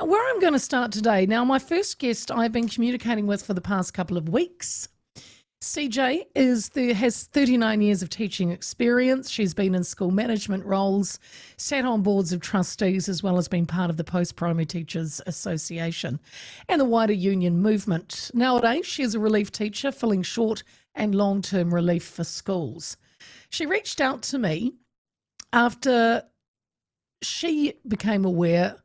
where I'm going to start today. Now, my first guest I've been communicating with for the past couple of weeks. CJ has 39 years of teaching experience. She's been in school management roles, sat on boards of trustees, as well as been part of the Post-Primary Teachers Association and the wider union movement. Nowadays, she is a relief teacher filling short and long-term relief for schools. She reached out to me after she became aware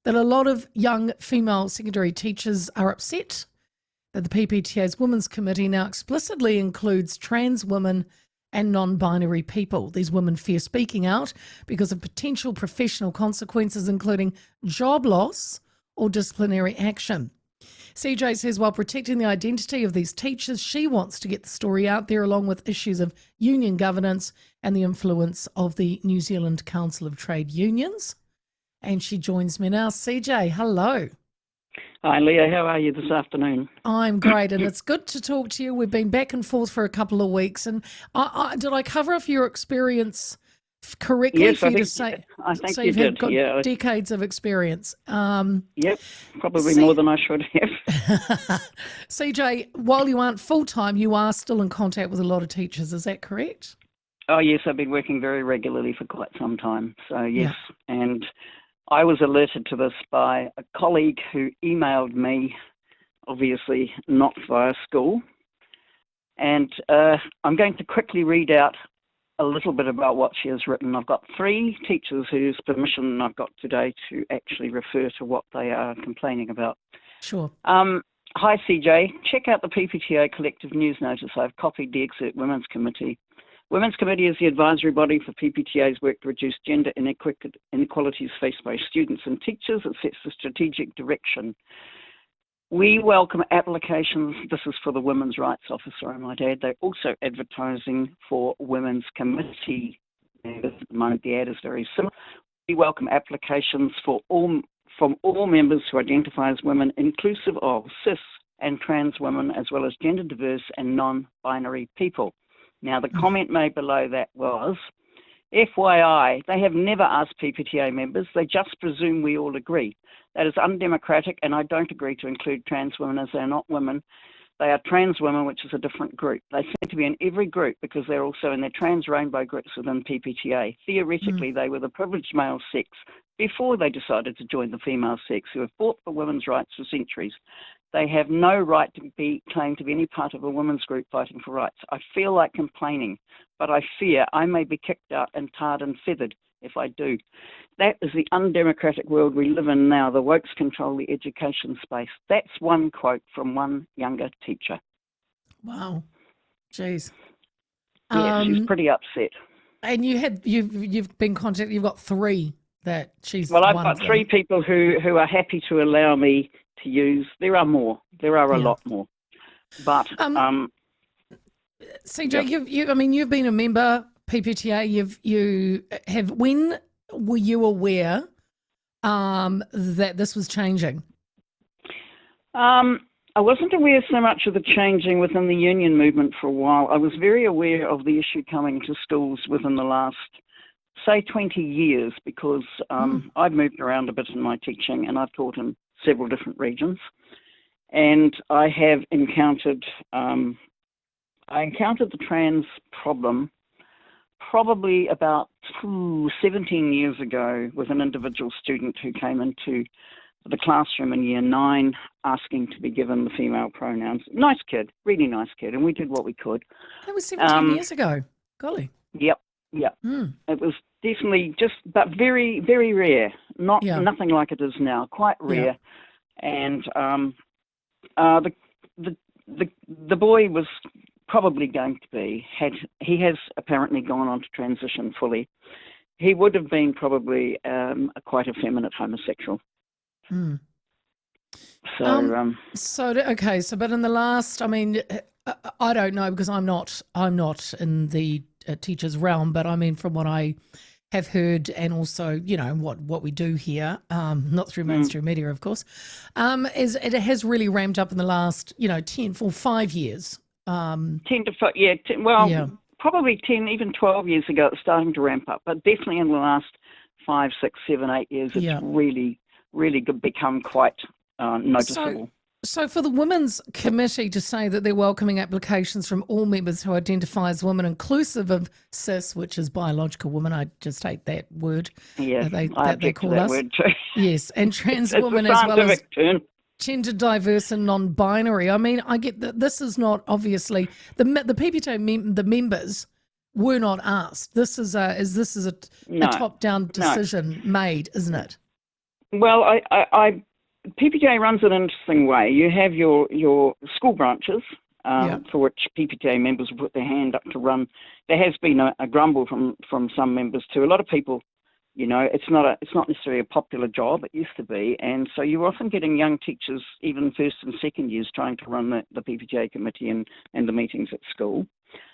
that a lot of young female secondary teachers are upset that the PPTA's Women's Committee now explicitly includes trans women and non-binary people. These women fear speaking out because of potential professional consequences, including job loss or disciplinary action. CJ says while protecting the identity of these teachers, she wants to get the story out there along with issues of union governance and the influence of the New Zealand Council of Trade Unions. And she joins me now. CJ, hello. Hi, Leah. How are you this afternoon? I'm great, and it's good to talk to you. We've been back and forth for a couple of weeks, and did I cover off your experience correctly? Yes, for I you think, to say, I think so you you've did. got decades of experience. Yep, probably more than I should have. CJ, while you aren't full-time, you are still in contact with a lot of teachers. Is that correct? Oh, yes, I've been working very regularly for quite some time. So, yes, Yeah. and I was alerted to this by a colleague who emailed me, obviously not via school. And I'm going to quickly read out a little bit about what she has written. I've got 3 teachers whose permission I've got today to actually refer to what they are complaining about. Sure. Hi, CJ. Check out the PPTA collective news notice. I've copied the excerpt Women's Committee. Women's Committee is the advisory body for PPTA's work to reduce gender inequalities faced by students and teachers. It sets the strategic direction. We welcome applications. This is for the Women's Rights Officer, I might add. They're also advertising for Women's Committee. At the moment, the ad is very similar. We welcome applications from all members who identify as women, inclusive of cis and trans women, as well as gender diverse and non-binary people. Now, the comment made below that was, FYI, they have never asked PPTA members. They just presume we all agree. That is undemocratic, and I don't agree to include trans women as they're not women. They are trans women, which is a different group. They seem to be in every group because they're also in their trans rainbow groups within PPTA. Theoretically, they were the privileged male sex before they decided to join the female sex, who have fought for women's rights for centuries. They have no right to be claimed to be any part of a women's group fighting for rights. I feel like complaining, but I fear I may be kicked out and tarred and feathered if I do. That is the undemocratic world we live in now. The wokes control the education space. That's one quote from one younger teacher. Wow. Jeez. Yeah, she's pretty upset. And you've been contacted. You've got 3 that she's. Well, I've got 3 people who are happy to allow me to use. There are more. There are a lot more. But CJ, you've been a member PPTA. You have. When were you aware that this was changing? I wasn't aware so much of the changing within the union movement for a while. I was very aware of the issue coming to schools within the last, say, 20 years, because I've moved around a bit in my teaching, and I've taught in several different regions. And I have encountered, the trans problem probably about 17 years ago with an individual student who came into the classroom in year 9 asking to be given the female pronouns. Nice kid, really nice kid, and we did what we could. That was 17 years ago. Golly. Yep. It was definitely but very, very rare. Nothing like it is now, quite rare. And the boy was probably going to be, he has apparently gone on to transition fully. He would have been probably a quite effeminate homosexual. So but in the last, I don't know, because I'm not in the teacher's realm, but I mean, from what I have heard, and also, what we do here, not through mainstream media, of course, is it has really ramped up in the last, 5 years. 10 to 5, probably 10, even 12 years ago, it's starting to ramp up, but definitely in the last 5, 6, 7, 8 years, it's really, really become quite noticeable. So for the Women's Committee to say that they're welcoming applications from all members who identify as women, inclusive of cis, which is biological women, I just hate that word Yeah, that I they object to call that us. word too. Yes, and trans It's women a as well as scientific term. gender diverse and non-binary. I mean, I get that this is not obviously the PPTA the members were not asked. This is a No, top-down decision made, isn't it? Well, PPTA runs an interesting way. You have your school branches, for which PPTA members will put their hand up to run. There has been a grumble from some members too. A lot of people, it's not necessarily a popular job. It used to be, and so you're often getting young teachers, even first and second years, trying to run the PPTA committee and the meetings at school.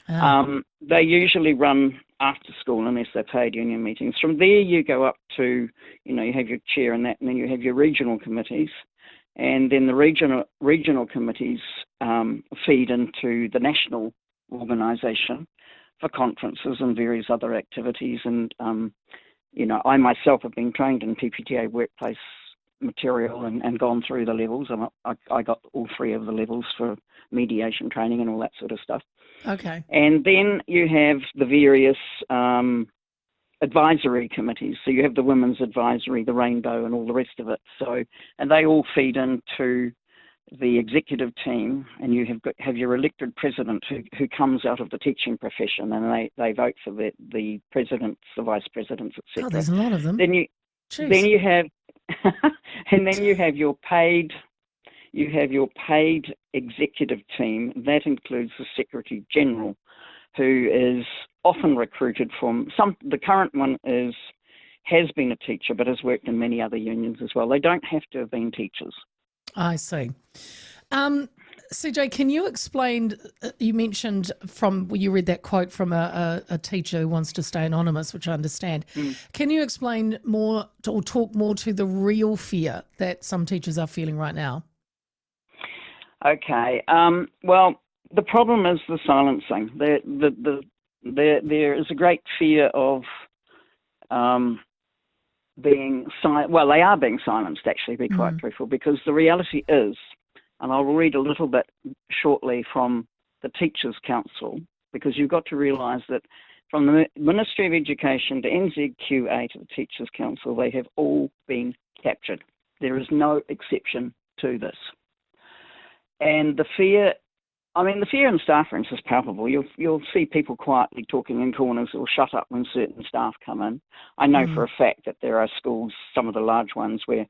They usually run after school unless they're paid union meetings. From there you go up to, you have your chair and then you have your regional committees, and then the regional committees feed into the national organisation for conferences and various other activities. And, I myself have been trained in PPTA workplace material and gone through the levels. I got all 3 of the levels for mediation training and all that sort of stuff. Okay. And then you have the various advisory committees. So you have the Women's Advisory, the Rainbow, and all the rest of it. So, and they all feed into the executive team, and you have your elected president who comes out of the teaching profession, and they vote for the presidents, the vice presidents, etc. God, there's a lot of them. Then you have and then you have your paid executive team. That includes the Secretary General, who is often recruited from the current one has been a teacher but has worked in many other unions as well. They don't have to have been teachers. I see. CJ, can you explain, you mentioned you read that quote from a teacher who wants to stay anonymous, which I understand. Can you explain more or talk more to the real fear that some teachers are feeling right now? Okay. Well, the problem is the silencing. There is a great fear of being silenced. Well, they are being silenced, actually, to be quite truthful, because the reality is, and I will read a little bit shortly from the Teachers' Council, because you've got to realise that from the Ministry of Education to NZQA to the Teachers' Council, they have all been captured. There is no exception to this. And the fear in staff rooms is palpable. You'll see people quietly talking in corners or shut up when certain staff come in. I know for a fact that there are schools, some of the large ones, where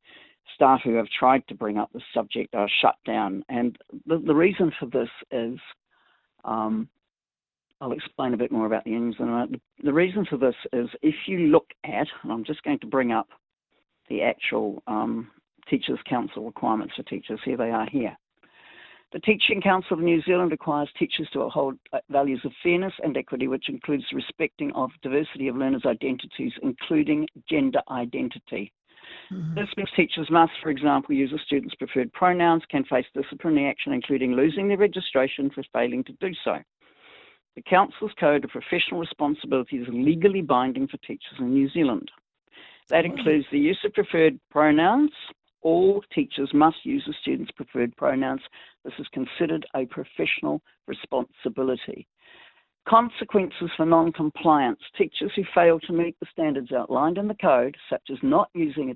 staff who have tried to bring up this subject are shut down. And the reason for this is, I'll explain a bit more about the unions in a moment. The reason for this is if you look at, and I'm just going to bring up the actual Teachers' Council requirements for teachers. Here they are here. The Teaching Council of New Zealand requires teachers to uphold values of fairness and equity, which includes respecting of diversity of learners' identities, including gender identity. This means teachers must, for example, use a student's preferred pronouns, can face disciplinary action, including losing their registration for failing to do so. The Council's Code of Professional Responsibility is legally binding for teachers in New Zealand. That includes the use of preferred pronouns. All teachers must use the student's preferred pronouns. This is considered a professional responsibility. Consequences for non-compliance. Teachers who fail to meet the standards outlined in the code, such as not using a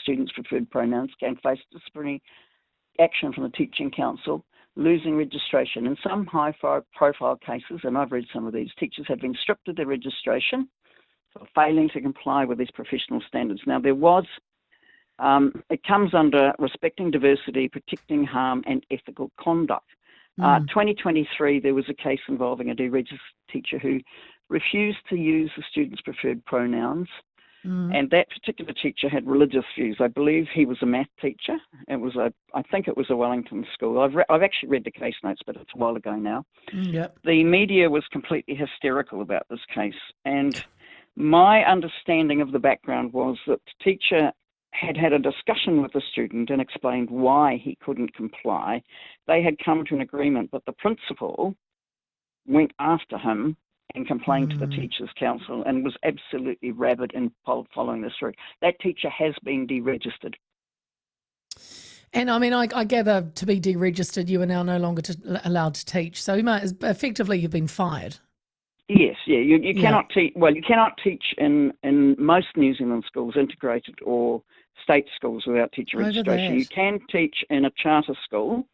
student's preferred pronouns, can face disciplinary action from the Teaching Council, losing registration. In some high-profile cases, and I've read some of these, teachers have been stripped of their registration for failing to comply with these professional standards. Now, it comes under respecting diversity, protecting harm, and ethical conduct. 2023, there was a case involving a deregistered teacher who refused to use the student's preferred pronouns, and that particular teacher had religious views. I believe he was a math teacher. I think it was a Wellington school. I've actually read the case notes, but it's a while ago now. Yep. The media was completely hysterical about this case, and my understanding of the background was that the teacher had a discussion with the student and explained why he couldn't comply. They had come to an agreement, but the principal went after him and complained to the Teachers' Council and was absolutely rabid in following this through. That teacher has been deregistered. And I mean, I gather to be deregistered, you are now no longer allowed to teach. So effectively, you've been fired. Yes, yeah. You Yeah. cannot teach. Well, you cannot teach in most New Zealand schools, integrated or state schools, without teacher Over registration. that. You can teach in a charter school,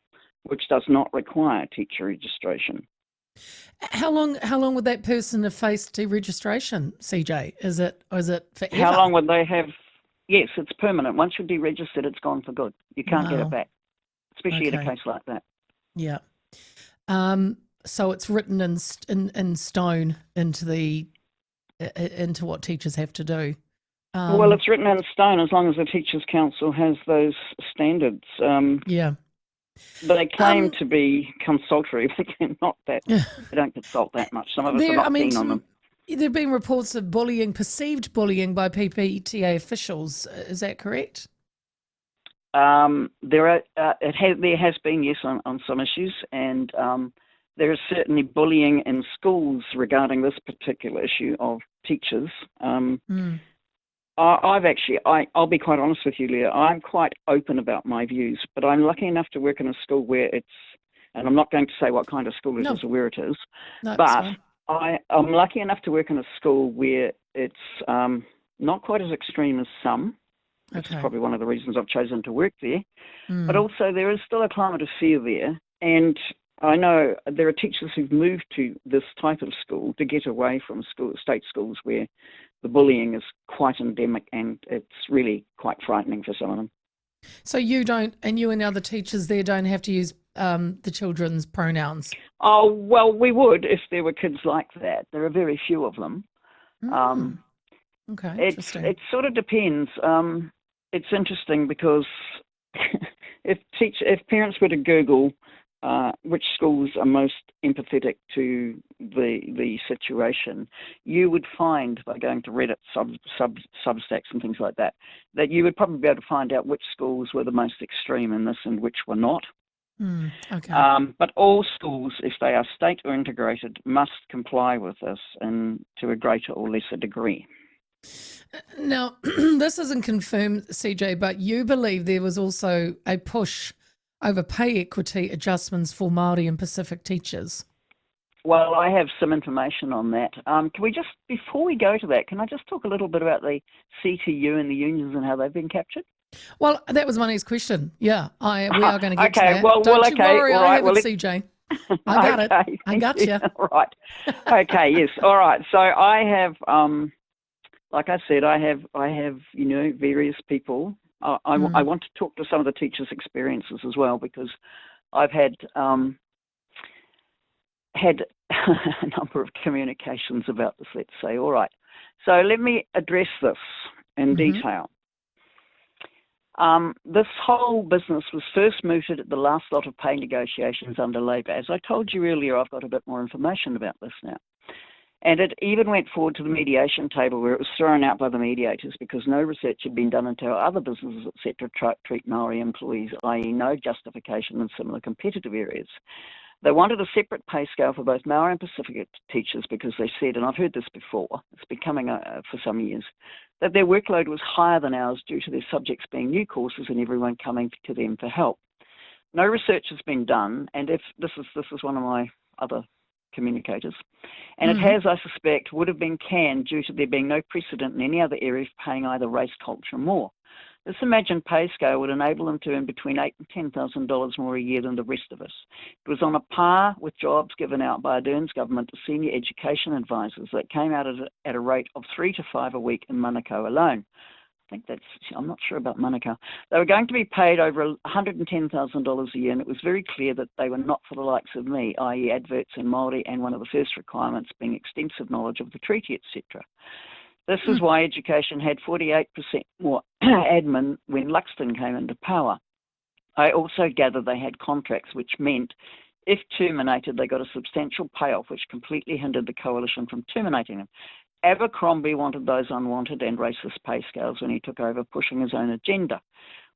which does not require teacher registration. How long would that person have faced deregistration, CJ? Is it forever? How long would they have? Yes, it's permanent. Once you're deregistered, it's gone for good. You can't get it Wow. back, especially in a Okay. case like that. Yeah. So it's written in stone into what teachers have to do. Well, it's written in stone as long as the Teachers' Council has those standards. Yeah. They claim to be consultory, but they're not that. They don't consult that much. Some of us are not keen on them. There have been reports of perceived bullying by PPTA officials. Is that correct? There has been, yes, on some issues, and there is certainly bullying in schools regarding this particular issue of teachers. I'll be quite honest with you, Leah. I'm quite open about my views, but I'm lucky enough to work in a school where and I'm not going to say what kind of school it is or where it is, but I'm lucky enough to work in a school where it's not quite as extreme as some. Which is probably one of the reasons I've chosen to work there. But also there is still a climate of fear there. And I know there are teachers who've moved to this type of school to get away from state schools where the bullying is quite endemic and it's really quite frightening for some of them. So you and the other teachers there don't have to use the children's pronouns? Oh, well, we would if there were kids like that. There are very few of them. Okay, interesting. It sort of depends. It's interesting because if parents were to Google which schools are most empathetic to the situation, you would find, by going to Reddit Substacks and things like that, that you would probably be able to find out which schools were the most extreme in this and which were not. But all schools, if they are state or integrated, must comply with this to a greater or lesser degree. Now, this isn't confirmed, CJ, but you believe there was also a push over pay equity adjustments for Māori and Pacific teachers. Well, I have some information on that. Can we just, before we go to that, can I just talk a little bit about the CTU and the unions and how they've been captured? Well, that was my next question. Yeah, we are going to get to that. Well, Don't you worry, all I right, have it, CJ. I got it. I got you. Right. Okay, yes. All right. So I have, like I said, I have various people. I want to talk to some of the teachers' experiences as well, because I've had a number of communications about this, let's say. All right. So let me address this in detail. This whole business was first mooted at the last lot of pay negotiations under Labour. As I told you earlier, I've got a bit more information about this now. And it even went forward to the mediation table, where it was thrown out by the mediators because no research had been done into how other businesses, etc., treat Māori employees, i.e. no justification in similar competitive areas. They wanted a separate pay scale for both Māori and Pacific teachers because they said, and I've heard this before, it's been coming for some years, that their workload was higher than ours due to their subjects being new courses and everyone coming to them for help. No research has been done, and if this is one of my other communicators, and it has, I suspect, would have been canned due to there being no precedent in any other area for paying either race, culture, or more. This imagined pay scale would enable them to earn between $8,000 and $10,000 more a year than the rest of us. It was on a par with jobs given out by Ardern's government to senior education advisors that came out at a rate of 3 to 5 a week in Manukau alone. I'm not sure about Manukau. They were going to be paid over $110,000 a year, and it was very clear that they were not for the likes of me, i.e. adverts in Māori, and one of the first requirements being extensive knowledge of the treaty, etc. This is why education had 48% more admin when Luxton came into power. I also gather they had contracts which meant if terminated, they got a substantial payoff, which completely hindered the coalition from terminating them. Abercrombie wanted those unwanted and racist pay scales when he took over, pushing his own agenda.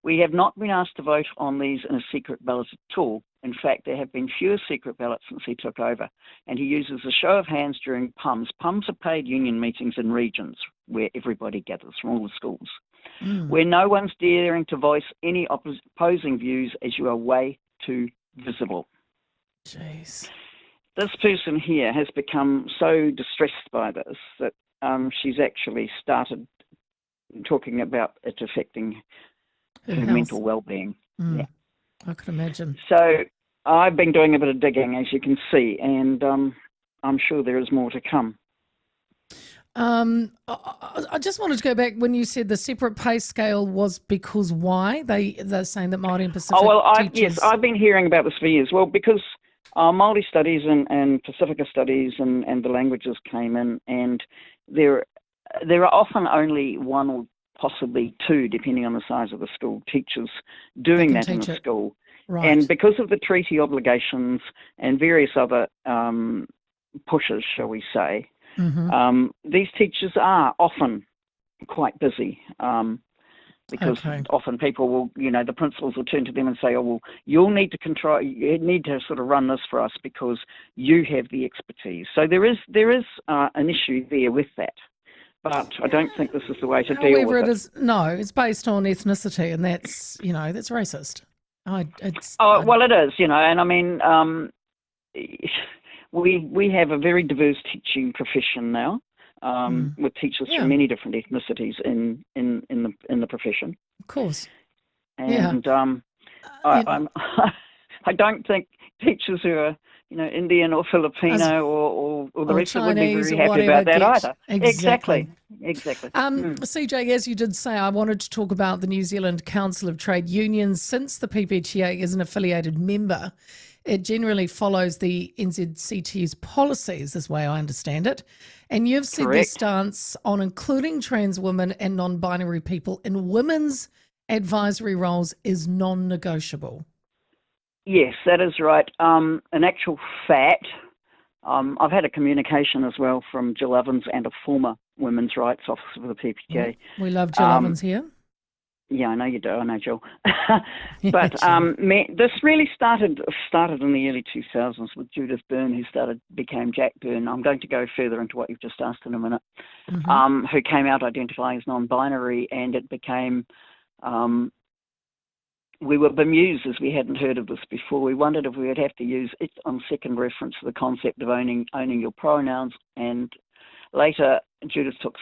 We have not been asked to vote on these in a secret ballot at all. In fact, there have been fewer secret ballots since he took over, and he uses a show of hands during PUMs. PUMs are paid union meetings in regions where everybody gathers from all the schools, where no one's daring to voice any opposing views as you are way too visible. Jeez. This person here has become so distressed by this that she's actually started talking about it affecting her mental well-being. Yeah. I could imagine. So I've been doing a bit of digging, as you can see, and I'm sure there is more to come. I just wanted to go back when you said the separate pay scale was because why? They're saying that Māori and Pacific teachers... Yes, I've been hearing about this for years. Well, because Māori studies and Pacifica studies and the languages came in, and there are often only one or possibly two, depending on the size of the school, teachers doing that in the school. Right. And because of the treaty obligations and various other pushes, shall we say, these teachers are often quite busy because often people will, the principals will turn to them and say, oh, well, you need to sort of run this for us because you have the expertise. So there is an issue there with that. But I don't think this is the way to deal with it. It's based on ethnicity, and that's, that's racist. Well, it is, and I mean, we have a very diverse teaching profession now, with teachers from many different ethnicities in the profession. Of course. And I don't think teachers who are Indian or Filipino or the rest of them would be very happy about that either. Exactly. CJ, as you did say, I wanted to talk about the New Zealand Council of Trade Unions. Since the PPTA is an affiliated member, it generally follows the NZCTU's policies, is the way I understand it. And you've said their stance on including trans women and non-binary people in women's advisory roles is non-negotiable. Yes, that is right. In actual fact, I've had a communication as well from Jill Evans and a former women's rights officer for the PPTA. We love Jill Evans here. Yeah, I know you do. I know Jill. But this really started in the early 2000s with Judith Byrne, who became Jack Byrne. I'm going to go further into what you've just asked in a minute. Who came out identifying as non-binary, and it became... we were bemused as we hadn't heard of this before. We wondered if we would have to use it on second reference to the concept of owning your pronouns, and later Judith took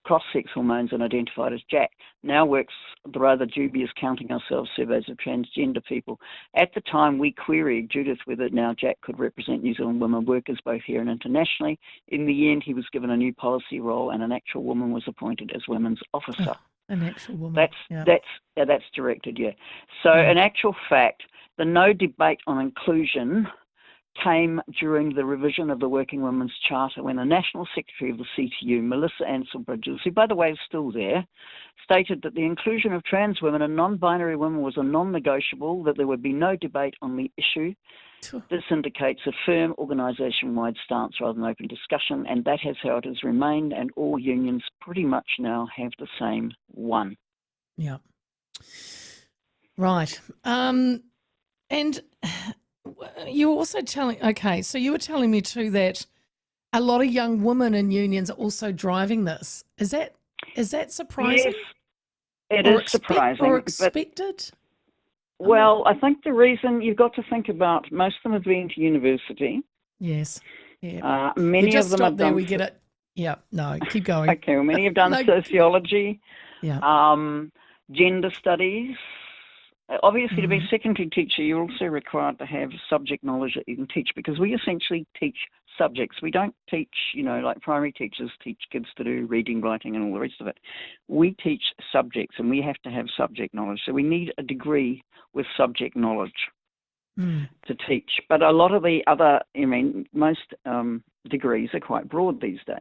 cross-sex hormones and identified as Jack. Now works the rather dubious Counting Ourselves surveys of transgender people. At the time, we queried Judith whether now Jack could represent New Zealand women workers both here and internationally. In the end, he was given a new policy role, and an actual woman was appointed as women's officer. An actual woman. That's directed, yeah. So in actual fact, the no debate on inclusion came during the revision of the Working Women's Charter when the National Secretary of the CTU, Melissa Ansell-Bridges, who by the way is still there, stated that the inclusion of trans women and non-binary women was a non-negotiable, that there would be no debate on the issue. This indicates a firm organisation-wide stance rather than open discussion, and that is how it has remained, and all unions pretty much now have the same one. Yeah. Right. And you were also you were telling me too that a lot of young women in unions are also driving this. Is that surprising? Yes, it is surprising. Or expected? Well, I think the reason you've got to think about, most of them have been to university. Yes. Yeah. Many of them have done... We get it. Yeah. No, keep going. Okay. Well, many have done sociology. Yeah. Gender studies. Obviously, to be a secondary teacher, you're also required to have subject knowledge that you can teach, because we essentially teach subjects. We don't teach, like primary teachers teach kids to do reading, writing, and all the rest of it. We teach subjects, and we have to have subject knowledge. So we need a degree with subject knowledge to teach. But a lot of the other, most degrees are quite broad these days.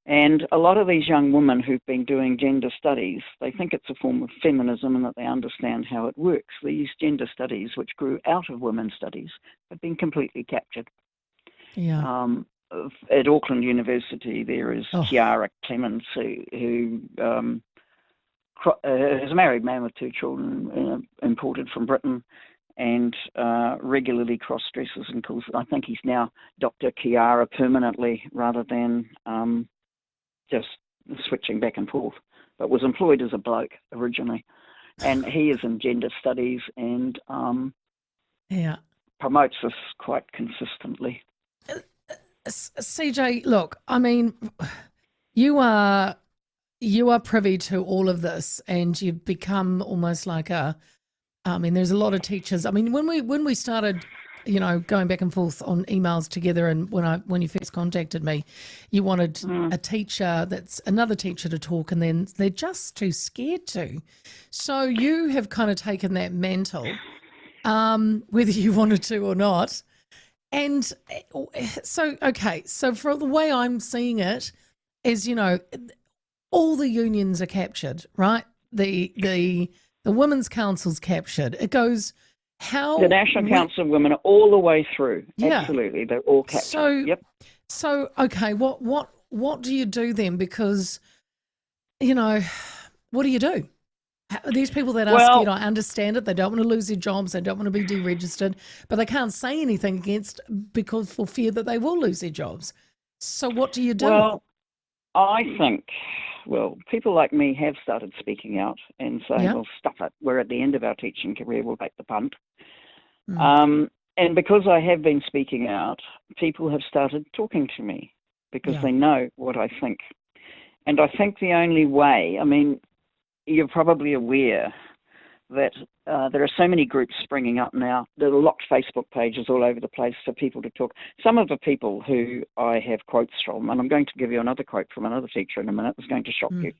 And a lot of these young women who've been doing gender studies, they think it's a form of feminism and that they understand how it works. These gender studies, which grew out of women's studies, have been completely captured. Yeah. At Auckland University, there is Kiara Clemens, who is a married man with 2 children, imported from Britain, and regularly cross-dresses and calls. I think he's now Dr. Kiara permanently rather than just switching back and forth, but was employed as a bloke originally. And he is in gender studies and promotes this quite consistently. CJ, look, I mean, you are privy to all of this, and you've become almost like there's a lot of teachers. I mean, when we started, going back and forth on emails together, and when you first contacted me, you wanted a teacher that's another teacher to talk, and then they're just too scared to. So you have kind of taken that mantle, whether you wanted to or not. And so, okay, so for the way I'm seeing it is, all the unions are captured, right? The Women's Council's captured. It goes the National Council of Women are all the way through. Yeah. Absolutely, they're all captured. So okay, what do you do then? Because what do you do? These people that are scared, I understand it. They don't want to lose their jobs. They don't want to be deregistered, but they can't say anything because for fear that they will lose their jobs. So what do you do? Well, I think, people like me have started speaking out and saying, well, stuff it. We're at the end of our teaching career. We'll take the punt. And because I have been speaking out, people have started talking to me because they know what I think. And I think the only way, you're probably aware that there are so many groups springing up now. There are locked Facebook pages all over the place for people to talk. Some of the people who I have quotes from, and I'm going to give you another quote from another teacher in a minute, it's going to shock you.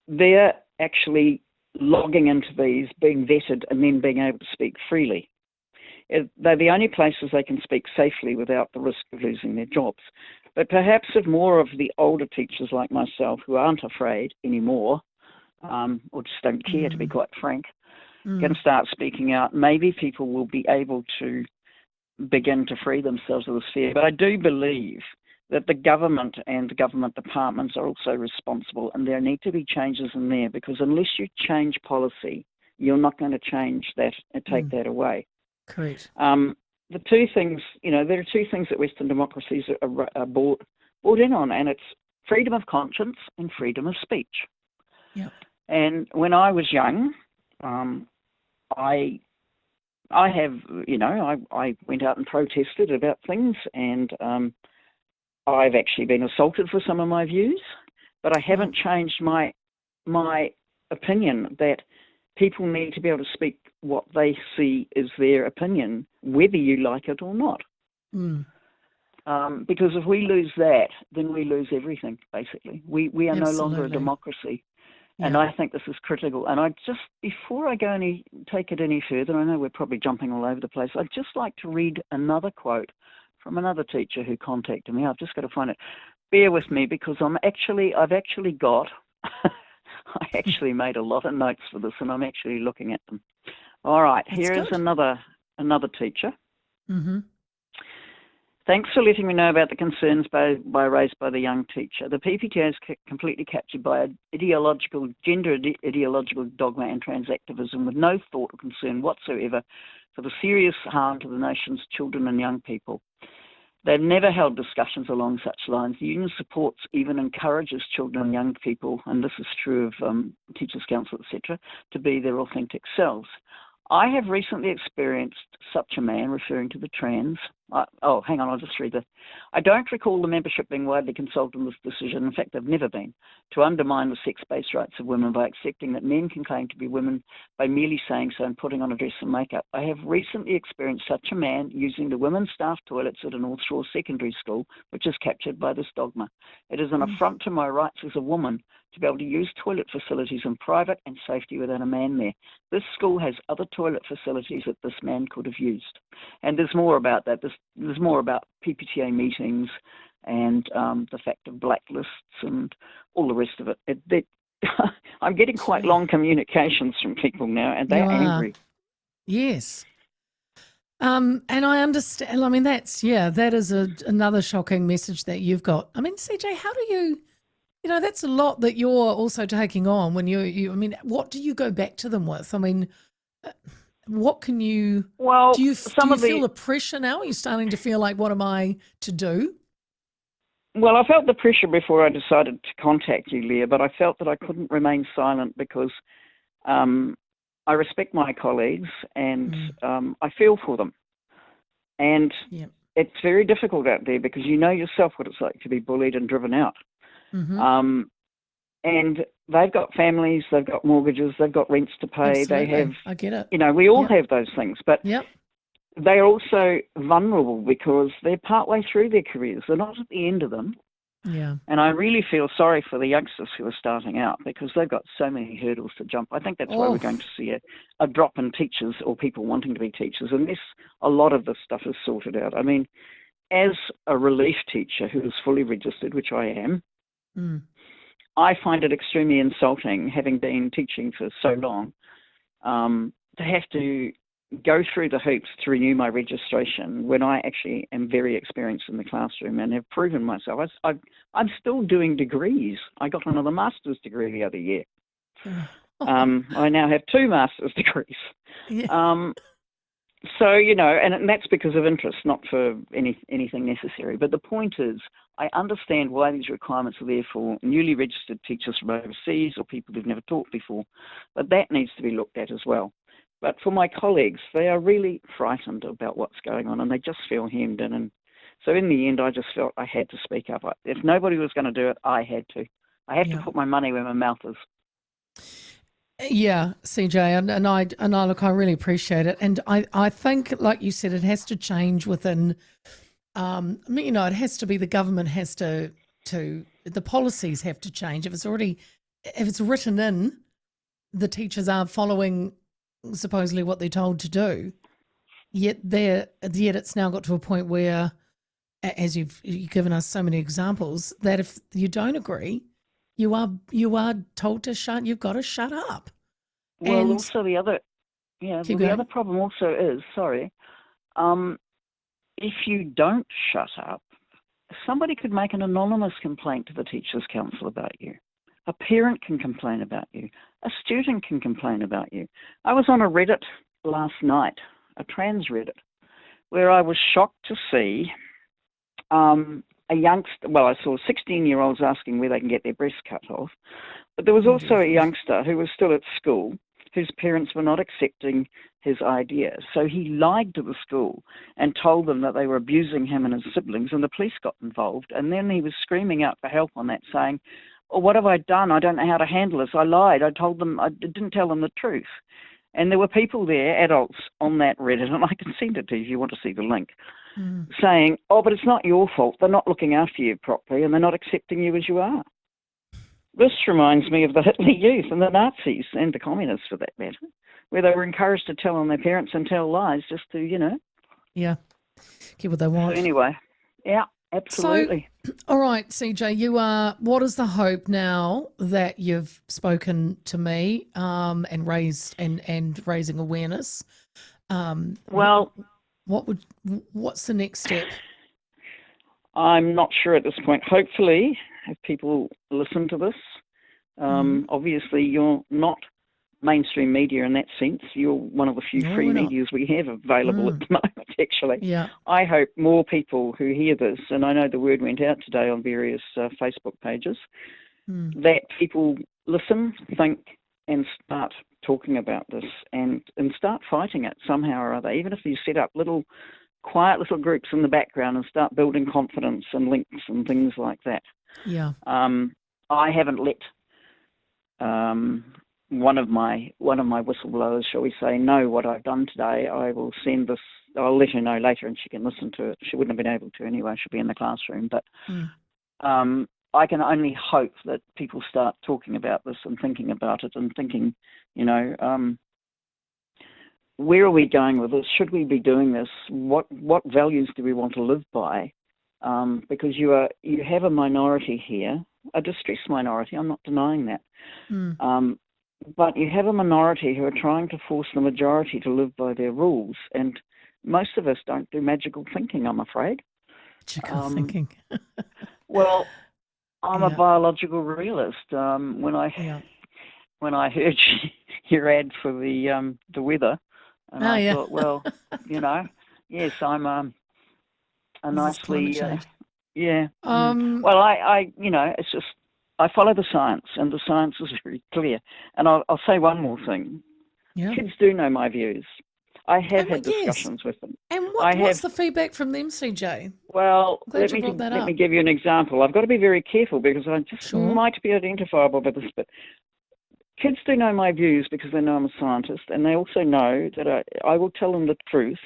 They're actually logging into these, being vetted, and then being able to speak freely. They're the only places they can speak safely without the risk of losing their jobs. But perhaps if more of the older teachers like myself, who aren't afraid anymore, or just don't care, to be quite frank, can start speaking out, maybe people will be able to begin to free themselves of this fear. But I do believe that the government and government departments are also responsible, and there need to be changes in there, because unless you change policy, you're not going to change that and take that away. Correct. The two things, there are two things that Western democracies are bought in on, and it's freedom of conscience and freedom of speech. Yeah. And when I was young, I went out and protested about things, and I've actually been assaulted for some of my views, but I haven't changed my opinion that people need to be able to speak what they see as their opinion, whether you like it or not. Because if we lose that, then we lose everything, basically. We are no longer a democracy. Yeah. And I think this is critical. And before I go take it any further, I know we're probably jumping all over the place, I'd just like to read another quote from another teacher who contacted me. I've just got to find it. Bear with me, because I actually made a lot of notes for this, and I'm actually looking at them. All right, here's another teacher. Thanks for letting me know about the concerns raised by the young teacher. The PPTA is completely captured by gender ideological dogma and transactivism, with no thought or concern whatsoever for the serious harm to the nation's children and young people. They've never held discussions along such lines. The union supports, even encourages children and young people, and this is true of Teachers' Council, etc., to be their authentic selves. I have recently experienced such a man, referring to the trans. Hang on, I'll just read that. I don't recall the membership being widely consulted on this decision. In fact, they've never been, to undermine the sex-based rights of women by accepting that men can claim to be women by merely saying so and putting on a dress and makeup. I have recently experienced such a man using the women's staff toilets at an all-straw secondary school, which is captured by this dogma. It is an affront to my rights as a woman to be able to use toilet facilities in private and safety without a man there. This school has other toilet facilities that this man could have used. And there's more about that. There's more about PPTA meetings and the fact of blacklists and all the rest of it. I'm getting quite long communications from people now, and they're angry. Yes. And I understand. I mean, that is another shocking message that you've got. I mean, CJ, how do you That's a lot that you're also taking on when I mean, what do you go back to them with? I mean, uh, what can you, Well, do some you of feel the the pressure now? Are you starting to feel like, what am I to do? Well, I felt the pressure before I decided to contact you, Leah, but I felt that I couldn't remain silent because um, I respect my colleagues and Mm, I feel for them. And yeah. it's very difficult out there because you know yourself what it's like to be bullied and driven out. Mm-hmm. Um, and they've got families, they've got mortgages, they've got rents to pay, they have, Absolutely. I get it. we all Yep. have those things, but Yep. they're also vulnerable because they're partway through their careers. They're not at the end of them. Yeah. And I really feel sorry for the youngsters who are starting out because they've got so many hurdles to jump. I think that's why we're Oh, going to see a drop in teachers or people wanting to be teachers unless a lot of this stuff is sorted out. I mean, as a relief teacher who is fully registered, which I am, mm, I find it extremely insulting, having been teaching for so long, to have to go through the hoops to renew my registration when I actually am very experienced in the classroom and have proven myself. I'm still doing degrees. I got another master's degree the other year. oh, I now have 2 master's degrees. yeah. So, and that's because of interest, not for anything necessary. But the point is, I understand why these requirements are there for newly registered teachers from overseas or people who've never taught before, but that needs to be looked at as well. But for my colleagues, they are really frightened about what's going on and they just feel hemmed in. And so in the end, I just felt I had to speak up. If nobody was going to do it, I had to. I have to Yeah. put my money where my mouth is. Yeah, CJ, and I look, I really appreciate it, and I think, like you said, it has to change within. I mean, it has to be the government has to the policies have to change. If it's written in, the teachers are following supposedly what they're told to do. Yet it's now got to a point where, as you've given us so many examples, that if you don't agree, you are told to shut. You've got to shut up. Well, And also keep the other going. problem also is, um, if you don't shut up, somebody could make an anonymous complaint to the Teachers' Council about you. A parent can complain about you. A student can complain about you. I was on a Reddit last night, a trans Reddit, where I was shocked to see a youngster, well, I saw 16-year-olds asking where they can get their breasts cut off, but there was Oh dear also a God. youngster who was still at school whose parents were not accepting his idea. So he lied to the school and told them that they were abusing him and his siblings, and the police got involved. And then he was screaming out for help on that, saying, "Oh, what have I done? I don't know how to handle this. I lied. I didn't tell them the truth." And there were people there, adults, on that Reddit, and I can send it to you if you want to see the link, Mm. saying, "Oh, but it's not your fault. They're not looking after you properly, and they're not accepting you as you are." This reminds me of the Hitler Youth and the Nazis and the communists, for that matter, where they were encouraged to tell on their parents and tell lies just to. Yeah, get what they So want. anyway, yeah, So, absolutely. all right, CJ, what is the hope now that you've spoken to me, and raising awareness? Um, Well, what would, what's the next step? I'm not sure at this point. Hopefully, if people listen to this, Mm. obviously you're not mainstream media in that sense. You're one of the few No, free we're not. medias we have available at Mm. the moment, actually. Yeah. I hope more people who hear this, and I know the word went out today on various Facebook pages, Mm. that people listen, think, and start talking about this and start fighting it somehow or other, even if you set up quiet little groups in the background and start building confidence and links and things like that. Yeah. I haven't let one of my whistleblowers, shall we say, know what I've done today. I will send this. I'll let her know later, and she can listen to it. She wouldn't have been able to anyway. She'll be in the classroom, but Mm. I can only hope that people start talking about this and thinking about it and thinking, where are we going with this? Should we be doing this? What values do we want to live by? Because you have a minority here, a distressed minority. I'm not denying that. Mm. But you have a minority who are trying to force the majority to live by their rules, and most of us don't do magical thinking, I'm afraid. Magical Um, thinking. well, I'm a Yeah. biological realist. Yeah. When I heard your ad for the weather, and Oh, I yeah. thought, well, you know, yes, I'm a This is climate nicely, change. yeah. Um, Well, it's just I follow the science, and the science is very clear. And I'll say one more thing. yeah. Kids do know my views. I have And had yes. discussions with them. And I have. what's the feedback from them, CJ? Well, Glad you brought that let me up. give you an example. I've got to be very careful because I just Sure. might be identifiable by this, but kids do know my views because they know I'm a scientist, and they also know that I will tell them the truth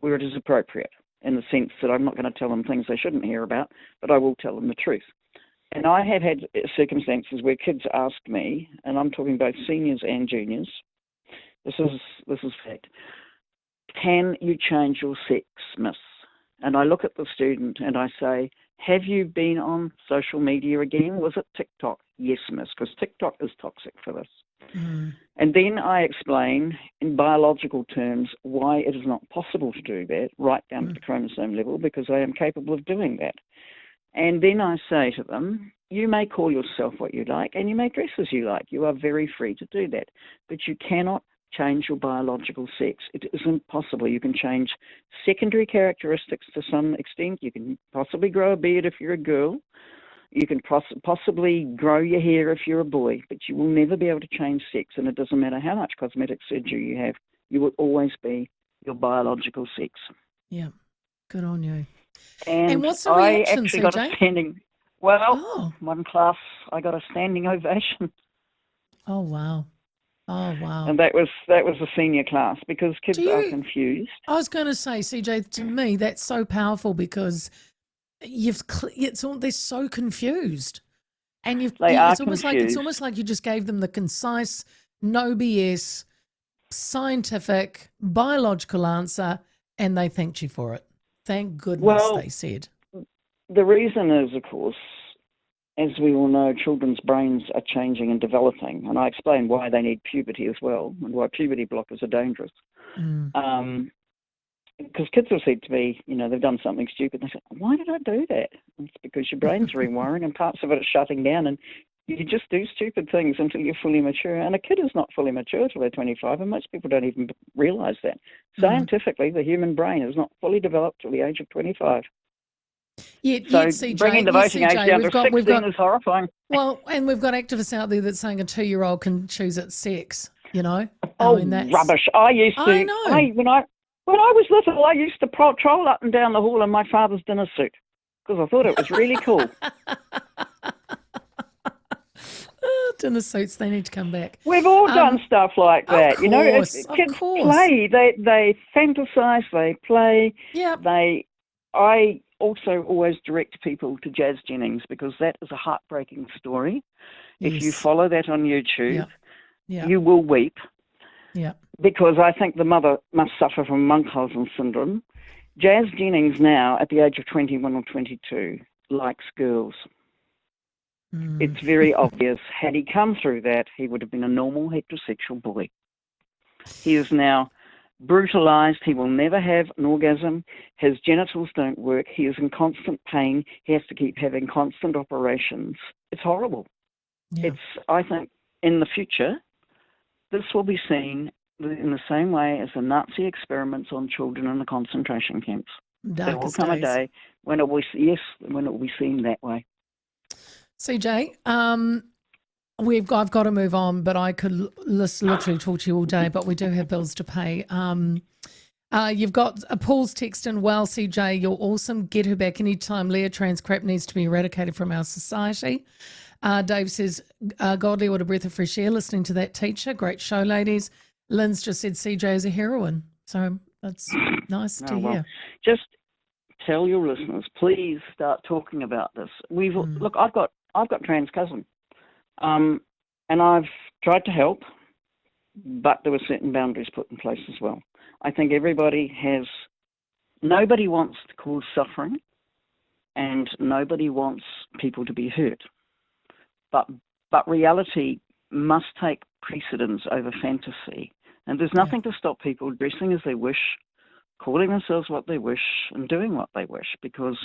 where it is appropriate, in the sense that I'm not going to tell them things they shouldn't hear about, but I will tell them the truth. And I have had circumstances where kids ask me, and I'm talking both seniors and juniors, this is fact, can you change your sex, miss? And I look at the student and I say, have you been on social media again? Was it TikTok? Yes, miss, because TikTok is toxic for this. Mm. And then I explain in biological terms why it is not possible to do that, right down to the chromosome level, because I am capable of doing that. And then I say to them, you may call yourself what you like and you may dress as you like. You are very free to do that. But you cannot change your biological sex. It is impossible. You can change secondary characteristics to some extent. You can possibly grow a beard if you're a girl. You can possibly grow your hair if you're a boy, but you will never be able to change sex, and it doesn't matter how much cosmetic surgery you have. You will always be your biological sex. Yeah. Good on you. And And what's the I reaction, actually got a CJ? standing, well, Oh. one class, I got a standing ovation. Oh, wow. Oh, wow. And that was the senior class, because kids Do are you, confused. I was going to say, CJ, to me, that's so powerful because they're so confused. And They are it's confused. almost like you just gave them the concise, no BS, scientific, biological answer, and they thanked you for it. Thank goodness, Well, they said. the reason is, of course, as we all know, children's brains are changing and developing. And I explained why they need puberty as well, and why puberty blockers are dangerous. Because kids will say to me, they've done something stupid. They say, why did I do that? It's because your brain's rewiring and parts of it are shutting down, and you just do stupid things until you're fully mature. And a kid is not fully mature until they're 25, and most people don't even realize that. Scientifically, the human brain is not fully developed till the age of 25. Yet, So CJ, bringing the voting age down to 16 is horrifying. Well, and we've got activists out there that's saying a 2-year-old can choose its sex, Oh, that's rubbish. I know. When I was little, I used to patrol up and down the hall in my father's dinner suit because I thought it was really cool. Dinner suits, they need to come back. We've all done stuff like that. Of course, Kids play, they fantasize, they play. Yeah. I also always direct people to Jazz Jennings because that is a heartbreaking story. Yes. If you follow that on YouTube, yeah. you will weep. Yeah. Because I think the mother must suffer from Munchausen syndrome. Jazz Jennings now, at the age of 21 or 22, likes girls. It's very obvious. Had he come through that, he would have been a normal heterosexual boy. He is now brutalized. He will never have an orgasm. His genitals don't work. He is in constant pain. He has to keep having constant operations. It's horrible. Yeah. I think, in the future, this will be seen in the same way as the Nazi experiments on children in the concentration camps. There will come a day when it will be seen that way. CJ, I've got to move on, but I could literally talk to you all day, but we do have bills to pay. You've got Paul's text in, well, CJ, you're awesome. Get her back anytime. Leah, trans crap needs to be eradicated from our society. Dave says, godly, what a breath of fresh air listening to that teacher. Great show, ladies. Lynn's just said CJ is a heroine. So that's nice to hear. Just tell your listeners, please start talking about this. Look, I've got trans cousin, and I've tried to help, but there were certain boundaries put in place as well. I think nobody wants to cause suffering, and nobody wants people to be hurt. But reality must take precedence over fantasy. And there's nothing to stop people dressing as they wish, calling themselves what they wish, and doing what they wish, because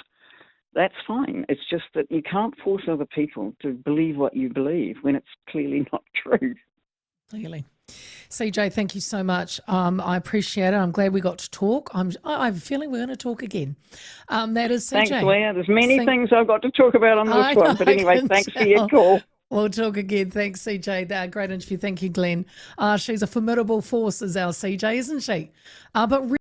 that's fine. It's just that you can't force other people to believe what you believe when it's clearly not true. Clearly. CJ, thank you so much. I appreciate it. I'm glad we got to talk. I have a feeling we're going to talk again. That is CJ. Thanks, Leah. There's many things I've got to talk about on this one. But anyway, thanks for your call. We'll talk again. Thanks, CJ. Great interview. Thank you, Glenn. She's a formidable force, is our CJ, isn't she? But